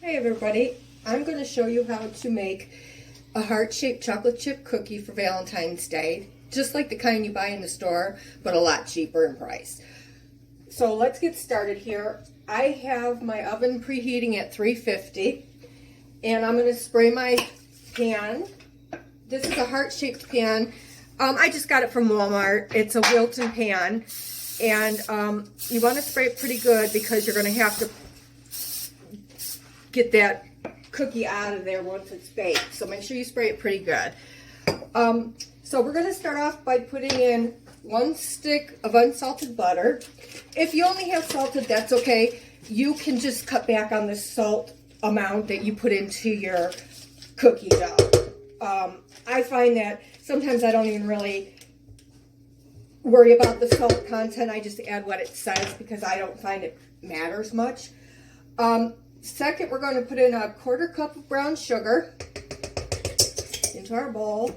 Hey everybody, I'm going to show you how to make a heart-shaped chocolate chip cookie for Valentine's Day, just like the kind you buy in the store, but a lot cheaper in price. So let's get started here. I have my oven preheating at 350, and I'm going to spray my pan. This is a heart-shaped pan. I just got it from Walmart. It's a Wilton pan, and you want to spray it pretty good because you're going to have to get that cookie out of there once it's baked. So make sure you spray it pretty good. So we're going to start off by putting in 1 stick of unsalted butter. If you only have salted, that's okay. You can just cut back on the salt amount that you put into your cookie dough. I find that sometimes I don't even really worry about the salt content. I just add what it says because I don't find it matters much. Second, we're going to put in a 1/4 cup of brown sugar into our bowl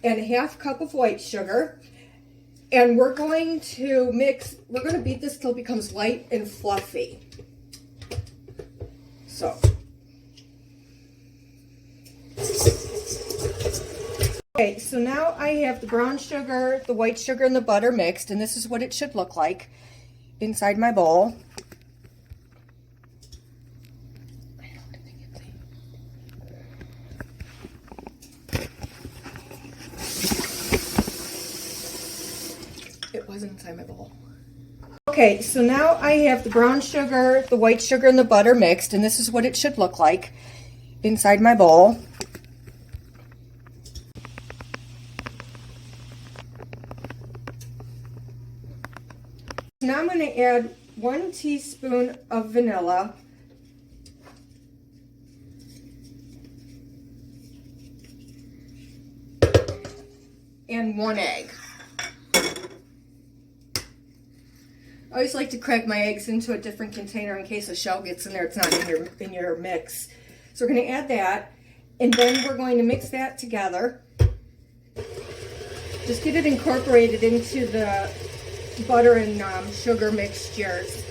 and a 1/2 cup of white sugar. And we're going to beat this till it becomes light and fluffy. So. Okay, so now I have the brown sugar, the white sugar, and the butter mixed, and this is what it should look like inside my bowl. It wasn't inside my bowl. Okay, so now I have the brown sugar, the white sugar, and the butter mixed, and this is what it should look like inside my bowl. Now I'm going to add 1 teaspoon of vanilla. And 1 egg. I always like to crack my eggs into a different container in case a shell gets in there. It's not in your mix. So we're going to add that, and then we're going to mix that together. Just get it incorporated into the butter and sugar mixtures.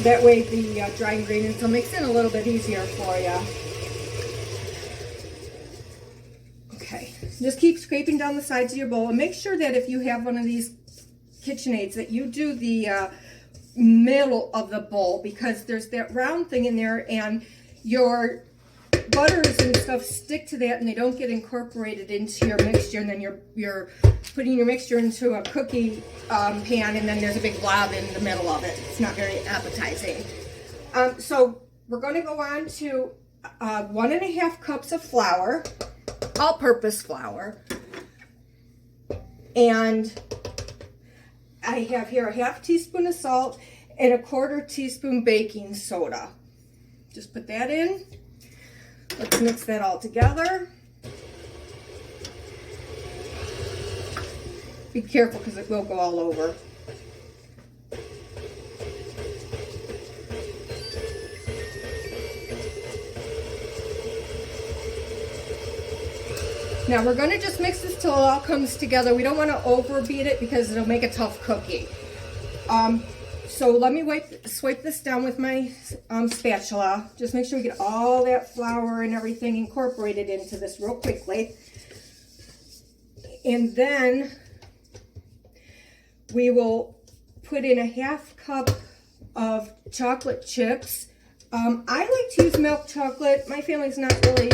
That way the dry ingredients will mix in a little bit easier for you. Just keep scraping down the sides of your bowl, and make sure that if you have one of these KitchenAids that you do the middle of the bowl, because there's that round thing in there and your butters and stuff stick to that and they don't get incorporated into your mixture, and then you're putting your mixture into a cookie pan and then there's a big blob in the middle of it. It's not very appetizing. So we're going to go on to 1.5 cups of flour. All-purpose flour, and I have here a 1/2 teaspoon of salt and a 1/4 teaspoon baking soda. Just put that in. Let's mix that all together. Be careful because it will go all over. Now we're going to just mix this till it all comes together. We don't want to overbeat it because it'll make a tough cookie. So let me swipe this down with my spatula. Just make sure we get all that flour and everything incorporated into this real quickly. And then we will put in a 1/2 cup of chocolate chips. I like to use milk chocolate. My family's not really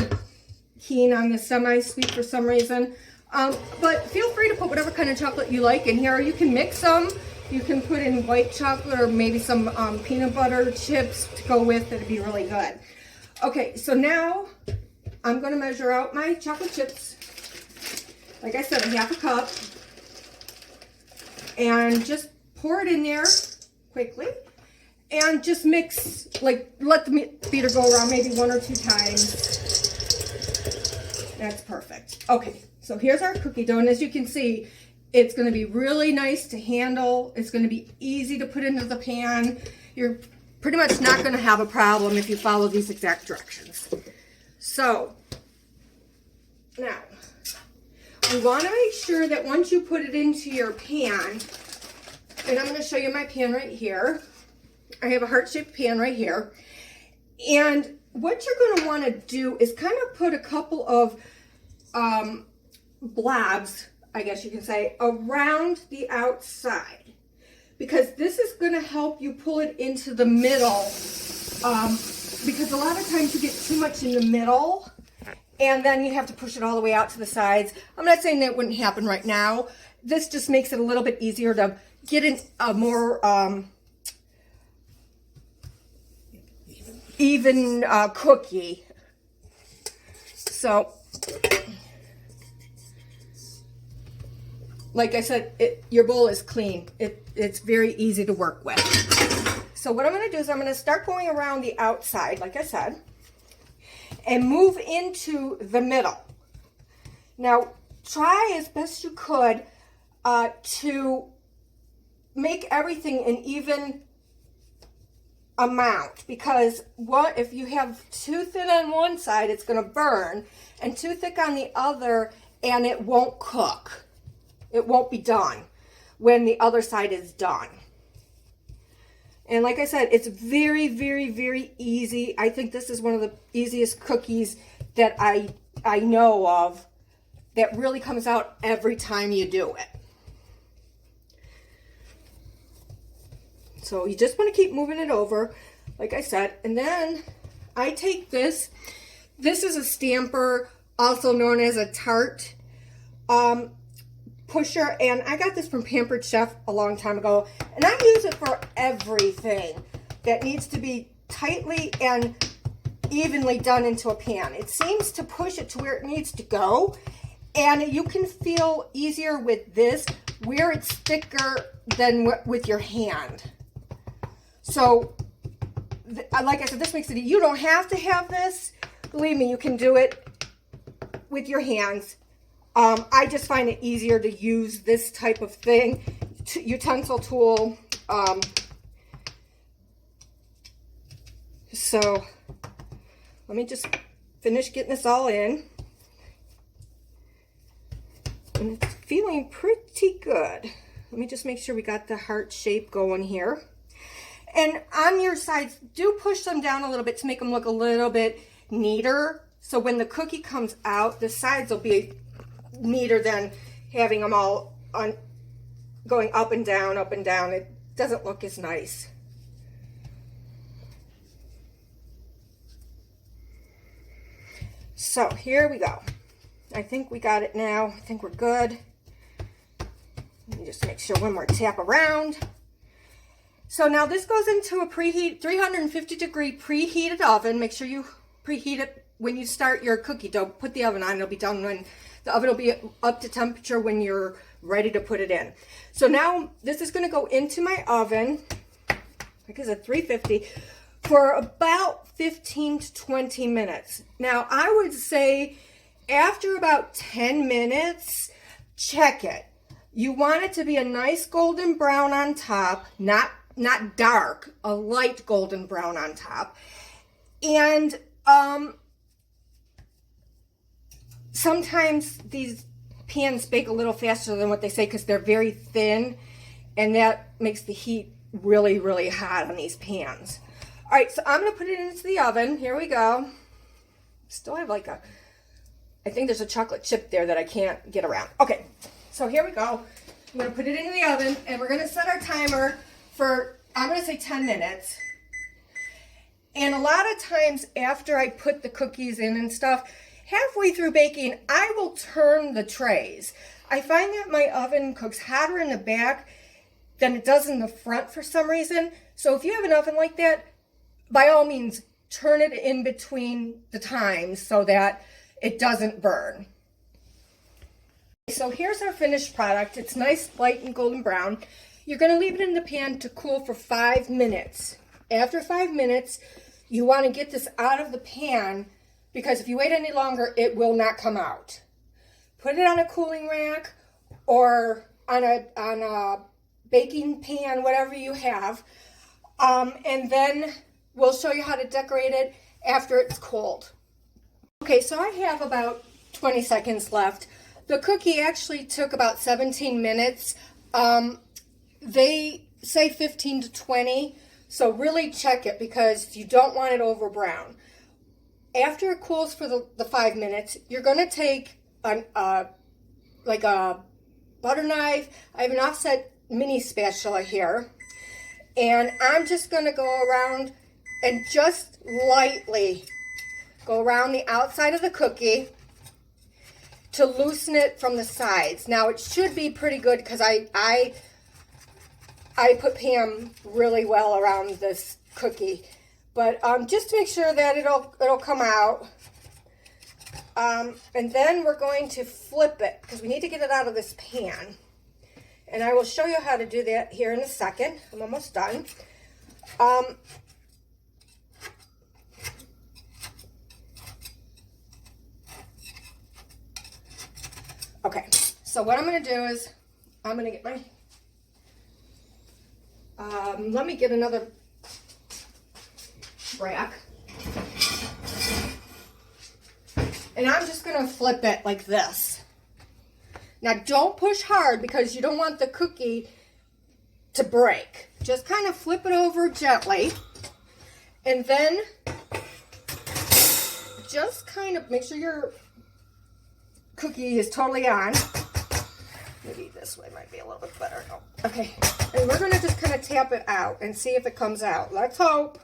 keen on the semi-sweet for some reason, but feel free to put whatever kind of chocolate you like in here. You can mix them. You can put in white chocolate or maybe some peanut butter chips to go with. It'd be really good. Okay, so now I'm going to measure out my chocolate chips. Like I said, a 1/2 cup, and just pour it in there quickly, and just mix, like let the beater go around maybe 1 or 2 times. That's perfect. Okay, so here's our cookie dough, and as you can see, it's going to be really nice to handle. It's going to be easy to put into the pan. You're pretty much not going to have a problem if you follow these exact directions. So, now, we want to make sure that once you put it into your pan, and I'm going to show you my pan right here. I have a heart-shaped pan right here. And what you're going to want to do is kind of put a couple of blobs, I guess you can say, around the outside. Because this is going to help you pull it into the middle. Because a lot of times you get too much in the middle. And then you have to push it all the way out to the sides. I'm not saying that wouldn't happen right now. This just makes it a little bit easier to get in a more even cookie. So, like I said, your bowl is clean. It's very easy to work with. So what I'm going to do is I'm going to start going around the outside, like I said, and move into the middle. Now, try as best you could to make everything an even amount, because what if you have too thin on one side, it's going to burn, and too thick on the other, and it won't cook. It won't be done when the other side is done. And like I said, it's very, very, very easy. I think this is one of the easiest cookies that I know of that really comes out every time you do it. So you just want to keep moving it over, like I said. And then I take this. This is a stamper, also known as a tart pusher, and I got this from Pampered Chef a long time ago, and I use it for everything that needs to be tightly and evenly done into a pan. It seems to push it to where it needs to go, and you can feel easier with this where it's thicker than with your hand. So like I said, this makes it, you don't have to have this. Believe me, you can do it with your hands. I just find it easier to use this type of thing, utensil tool. So let me just finish getting this all in. And it's feeling pretty good. Let me just make sure we got the heart shape going here. And on your sides, do push them down a little bit to make them look a little bit neater. So when the cookie comes out, the sides will be neater than having them all on going up and down, up and down. It doesn't look as nice. So here we go. I think we got it now. I think we're good. Let me just make sure one more tap around. So now this goes into a 350 degree preheated oven. Make sure you preheat it when you start your cookie dough. Put the oven on. It'll be done when the oven will be up to temperature when you're ready to put it in. So now this is going to go into my oven, like I said, 350, for about 15 to 20 minutes. Now I would say after about 10 minutes, check it. You want it to be a nice golden brown on top, not dark, a light golden brown on top. And sometimes these pans bake a little faster than what they say because they're very thin, and that makes the heat really, really hot on these pans. All right, so I'm going to put it into the oven. Here we go. Still have like I think there's a chocolate chip there that I can't get around. Okay, so here we go. I'm going to put it into the oven, and we're going to set our timer for, I'm going to say 10 minutes. And a lot of times after I put the cookies in and stuff, halfway through baking, I will turn the trays. I find that my oven cooks hotter in the back than it does in the front for some reason. So if you have an oven like that, by all means, turn it in between the times so that it doesn't burn. So here's our finished product. It's nice, light, and golden brown. You're going to leave it in the pan to cool for 5 minutes. After 5 minutes, you want to get this out of the pan, because if you wait any longer, it will not come out. Put it on a cooling rack or on a baking pan, whatever you have, and then we'll show you how to decorate it after it's cold. Okay, so I have about 20 seconds left. The cookie actually took about 17 minutes. They say 15 to 20, So really check it because you don't want it over brown. After it cools for the 5 minutes, you're going to take like a butter knife. I have an offset mini spatula here. And I'm just going to go around and just lightly go around the outside of the cookie to loosen it from the sides. Now it should be pretty good because I put Pam really well around this cookie. But just to make sure that it'll come out. And then we're going to flip it because we need to get it out of this pan. And I will show you how to do that here in a second. I'm almost done. Okay, so what I'm going to do is I'm going to get my, let me get another rack. And I'm just going to flip it like this. Now don't push hard because you don't want the cookie to break. Just kind of flip it over gently. And then just kind of make sure your cookie is totally on. Maybe this way might be a little bit better. Oh, okay. And we're going to just kind of tap it out and see if it comes out. Let's hope.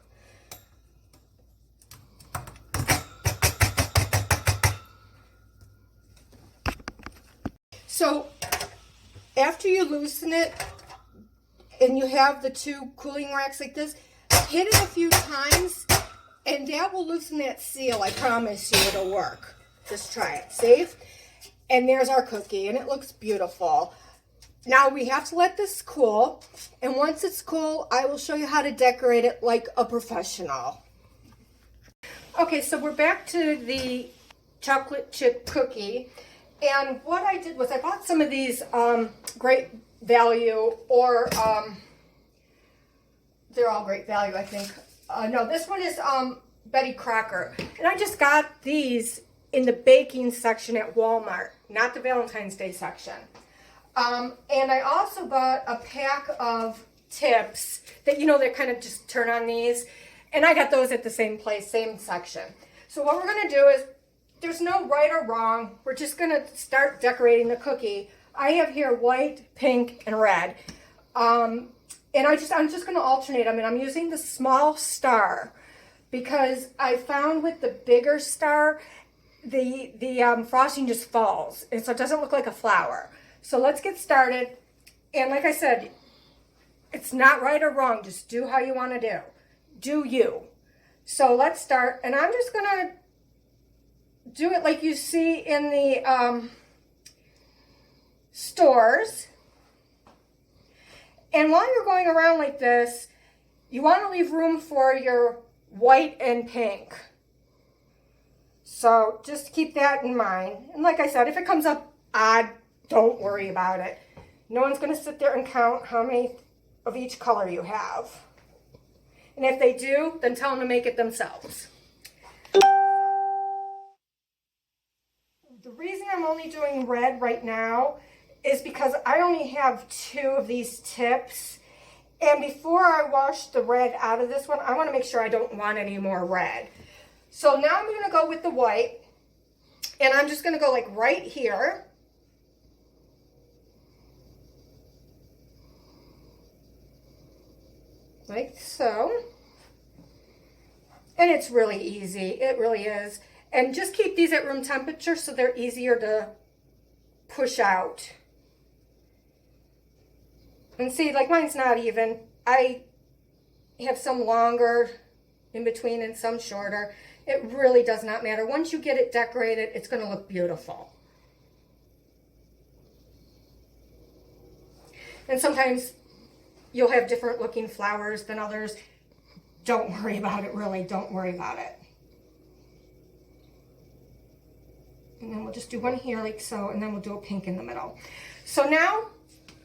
So after you loosen it and you have the two cooling racks like this, hit it a few times and that will loosen that seal. I promise you it'll work. Just try it. See? And there's our cookie and it looks beautiful. Now we have to let this cool, and once it's cool, I will show you how to decorate it like a professional. Okay, so we're back to the chocolate chip cookie. And what I did was I bought some of these Great Value, or they're all Great Value, I think. No, this one is Betty Crocker. And I just got these in the baking section at Walmart, not the Valentine's Day section. And I also bought a pack of tips that, you know, they kind of just turn on these. And I got those at the same place, same section. So what we're going to do is, there's no right or wrong. We're just going to start decorating the cookie. I have here white, pink, and red. And I'm just going to alternate them. And I'm using the small star because I found with the bigger star, the frosting just falls. And so it doesn't look like a flower. So let's get started. And like I said, it's not right or wrong. Just do how you want to do. Do you. So let's start. And I'm just going to do it like you see in the stores. And while you're going around like this, you want to leave room for your white and pink. So just keep that in mind. And like I said, if it comes up odd, don't worry about it. No one's going to sit there and count how many of each color you have. And if they do, then tell them to make it themselves. The reason I'm only doing red right now is because I only have 2 of these tips. And before I wash the red out of this one, I want to make sure I don't want any more red. So now I'm going to go with the white. And I'm just going to go like right here. Like so. And it's really easy. It really is. And just keep these at room temperature so they're easier to push out. And see, like mine's not even. I have some longer in between and some shorter. It really does not matter. Once you get it decorated, it's going to look beautiful. And sometimes you'll have different looking flowers than others. Don't worry about it, really. Don't worry about it. And then we'll just do one here like so, and then we'll do a pink in the middle. So now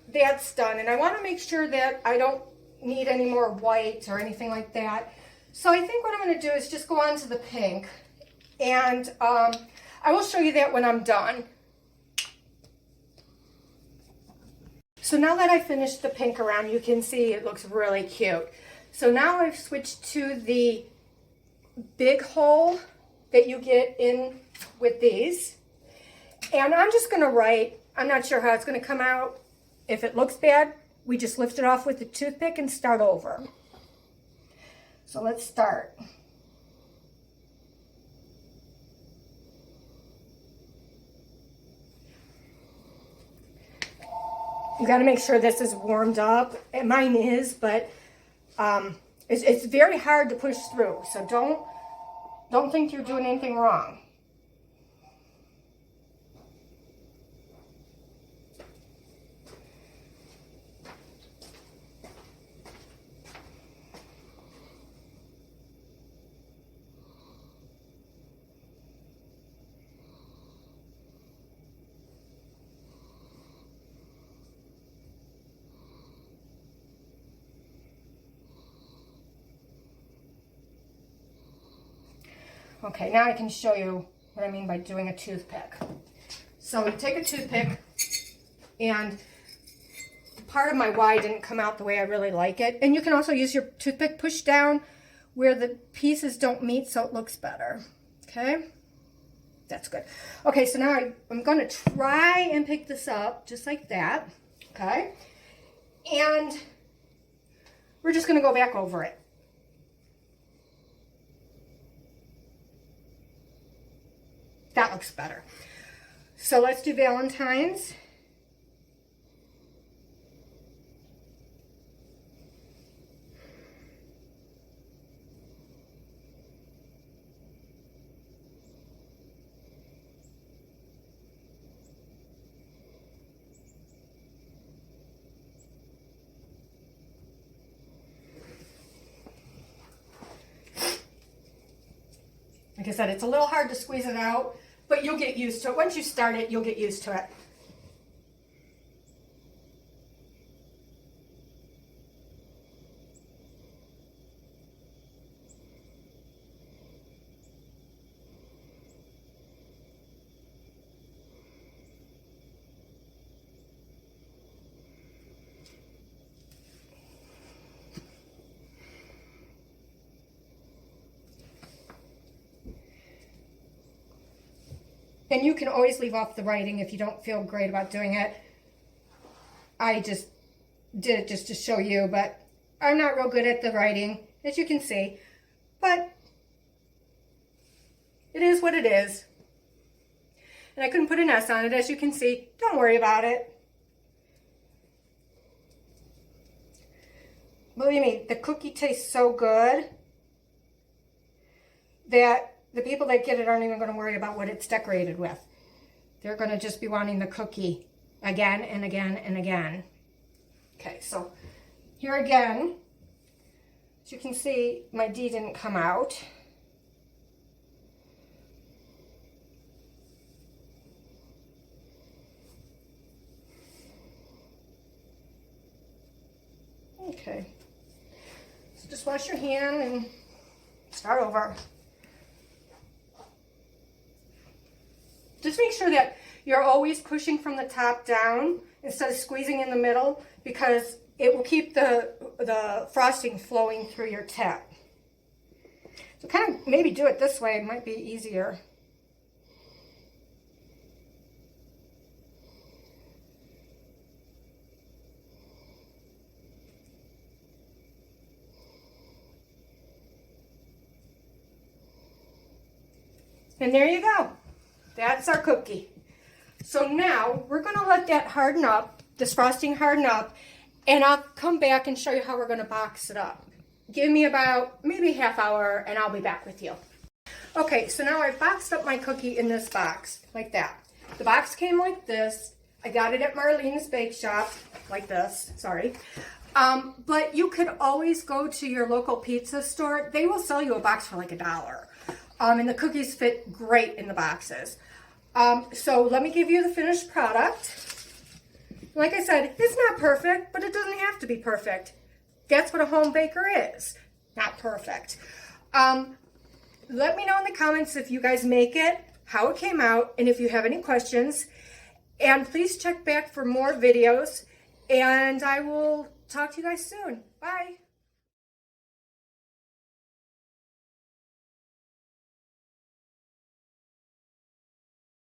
that's done, and I want to make sure that I don't need any more white or anything like that. So I think what I'm going to do is just go on to the pink, and I will show you that when I'm done. So now that I finished the pink around, you can see it looks really cute. So now I've switched to the big hole that you get in with these. And I'm just going to write, I'm not sure how it's going to come out. If it looks bad, we just lift it off with a toothpick and start over. So let's start. You got to make sure this is warmed up. And mine is, but it's very hard to push through. So don't think you're doing anything wrong. Okay, now I can show you what I mean by doing a toothpick. So you take a toothpick, and part of my Y didn't come out the way I really like it. And you can also use your toothpick push down where the pieces don't meet so it looks better. Okay, that's good. Okay, so now I'm going to try and pick this up just like that. Okay, and we're just going to go back over it. That looks better. So let's do Valentine's. Like I said, it's a little hard to squeeze it out, but you'll get used to it. Once you start it, you'll get used to it. And you can always leave off the writing if you don't feel great about doing it. I just did it just to show you, but I'm not real good at the writing, as you can see. But it is what it is. And I couldn't put an S on it, as you can see. Don't worry about it. Believe me, the cookie tastes so good that the people that get it aren't even going to worry about what it's decorated with. They're going to just be wanting the cookie again and again and again. Okay, so here again, as you can see, my D didn't come out. Okay, so just wash your hand and start over. Just make sure that you're always pushing from the top down instead of squeezing in the middle, because it will keep the frosting flowing through your tip. So kind of maybe do it this way, it might be easier. And there you go. That's our cookie. So now we're going to let that harden up, this frosting harden up, and I'll come back and show you how we're going to box it up. Give me about maybe half hour and I'll be back with you. Okay, so now I've boxed up my cookie in this box, like that. The box came like this. I got it at Marlene's Bake Shop, like this, sorry. But you could always go to your local pizza store. They will sell you a box for like $1. And the cookies fit great in the boxes. So let me give you the finished product. Like I said, it's not perfect, but it doesn't have to be perfect. That's what a home baker is, not perfect. Let me know in the comments if you guys make it, how it came out, and if you have any questions. And please check back for more videos, and I will talk to you guys soon. Bye.